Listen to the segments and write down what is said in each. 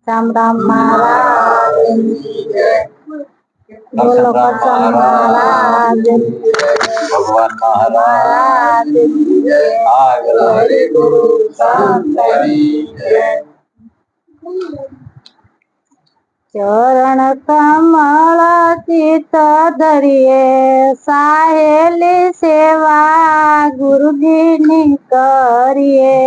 રામ રામ મહારાજ બોલો કરશન મહારાજ ભગવાન મહારાજ હરે ગુરુ સંતની ચરણ કમળ ચિત ધરીએ સાહેલી સેવા ગુરુજીની કરીએ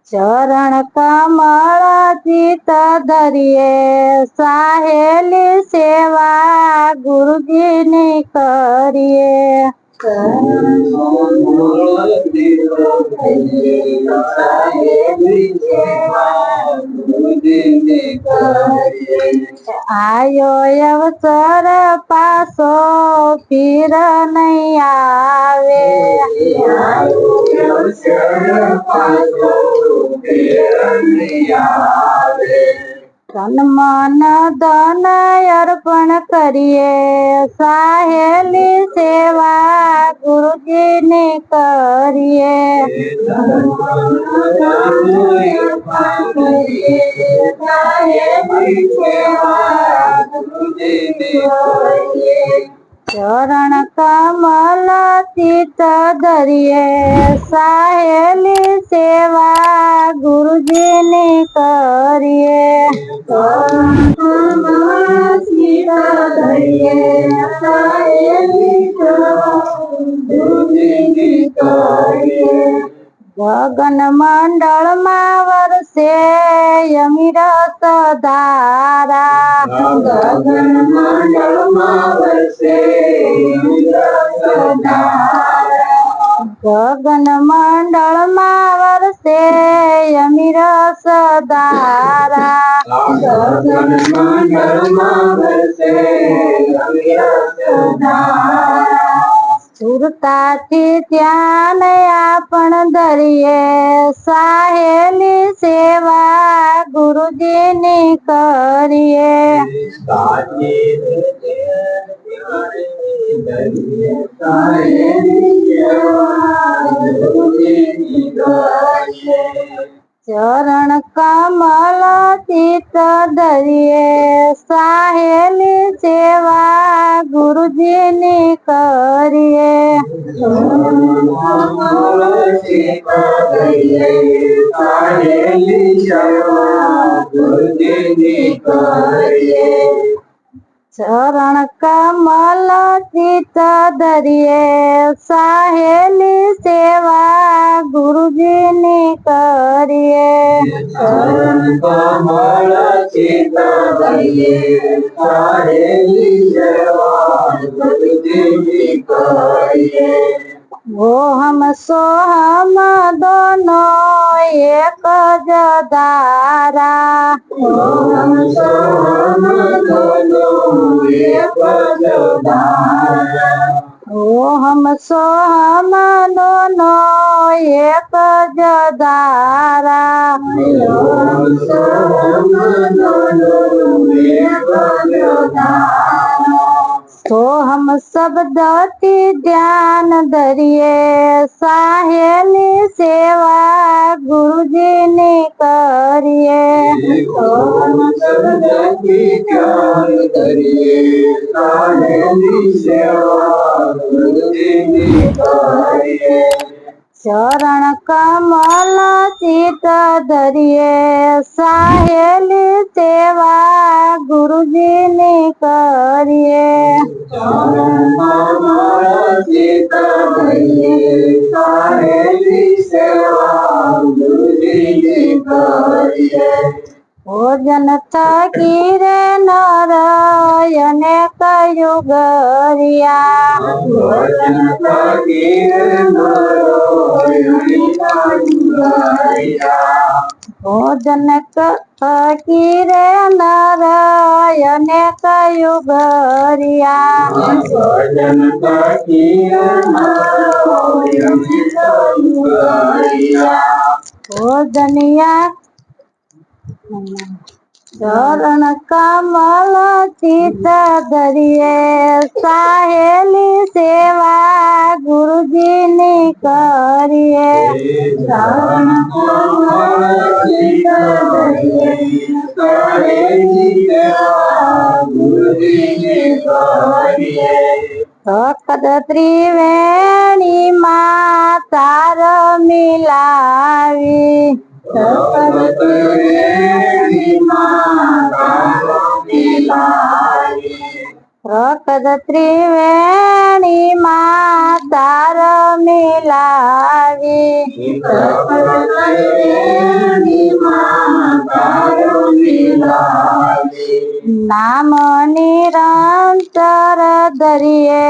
ચરણ કમળ ચિત ધરીએ સાહેલી સેવા ગુરુજીની કરીએ આયો અવસર પાછો ફીર નહીં આવે તન મન ધન અર્પણ કરીએ સાહેલી સેવા ગુરુજીની કરીએ ચરણ કમલ ચિત ધરીએ સાહેલી સેવા ગુરુજીની કરીએ ગગન મંડળ માં વરસે અમીરસ ધારા ગગન મંડળ માં વરસે ગગન મંડળ માં વરસે અમીરસ ધારા ગગન મંડળ માં વરસે અમીરસ ધારા સુરતાથી ધ્યાન આપણ ધરીએ સાહેલી સેવા ગુરુજીની કરીએ ચરણ કમલ ચિત ધરીએ સાહેલી સેવા ગુરુજીની કરીએ ચરણ કમલ ચિત ધરીએ સાહેલી સેવા ગુરુજીની કરીએ ચરણ કમળ ચિત ધરીએ સાહેલી સેવા ગુરુજીની કરીએ ઓહમ સોહમ દોનો એક જ ધારા ઓહમ સોહમ દોનો એક જ ધારા ઓહમ સોહમ દોનો એક જ ધારા ઓહમ સોહમ દોનો એક જ ધારા સોહમ શબ્દથી ધ્યાન ધરીએ સાહેલી સેવા ગુરુજીની કરીએ સોહમ શબ્દથી ધ્યાન ધરીએ સાહેલી સેવા ગુરુજીની કરીએ ચરણ કમલ ચિત ધરીએ સાહેલી સેવા ગુરુજીની કરીએ ચરણ કમલ ચિત ધરીએ સાહેલી સેવા ગુરુજીની કરીએ ભોજન થકી રે નરયને કયું ગરિયા ભોજન થકી રે ભોજન થકી રે નરયને કયું ગરિયા ભોજન થકી રે નરયને કયું ગરિયા ભોજનિયા ચરણ કમલ ચિત ધરીએ સાહેલી સેવા ગુરુજીની કરીએ ચરણ કમળ ચિત ધરીએ સાહેલી સેવા ગુરુજીની કરીએ ભક્ત ત્રિવેણી માં તાર મિલાવી ભક્ત ત્રિવેણી માં તાર મિલાવી ભક્ત ત્રિવેણી માં તાર મિલાવી ભક્ત ત્રિવેણી માં તાર મિલાવી નામ નિરંતર ધરીએ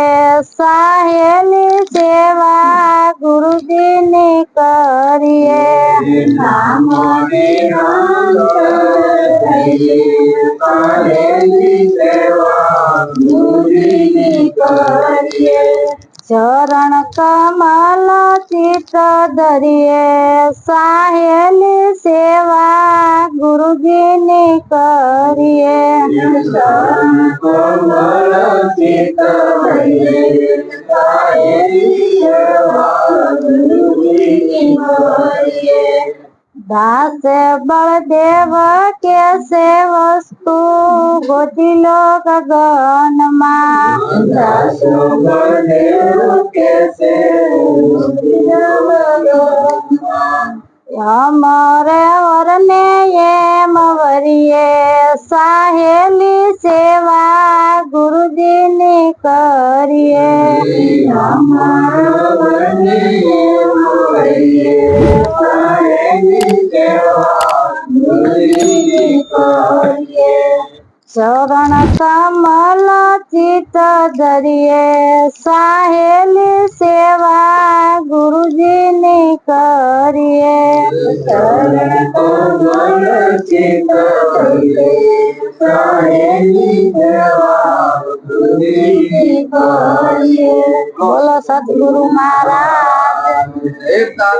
સાહેલી સેવા ગુરુજીની કરીએ નામ નિરંતર ધરીએ સાહેલી સેવા ગુરુજીની કરીએ ચરણ કમલ ચિત ધરીએ સાહેલી સેવા ગુરુજીની કરીએ ચરણ કમળ ચિત ધરીએ સાહેલી સેવા ગુરુજીની કરીએ દાસ બળદેવ કેસે વસ્તુ ગોતી લો ગગનમાં દાસ બળદેવ કેસે અમારે વરને એમ વરીએ સાહેલી સેવા ગુરુજીની કરીએ અમારા વરને મળીએ સાહેલી સેવા ગુરુજીની કરીએ ચરણ કમલ ચિત ધરીએ સાહેલી સેવા ગુરુજીની કરીએ ચરણ કમળ ચિત ધરીએ સાહેલી સેવા ગુરુજીની કરીએ બોલો સદગુરુ મહારાજ એકતા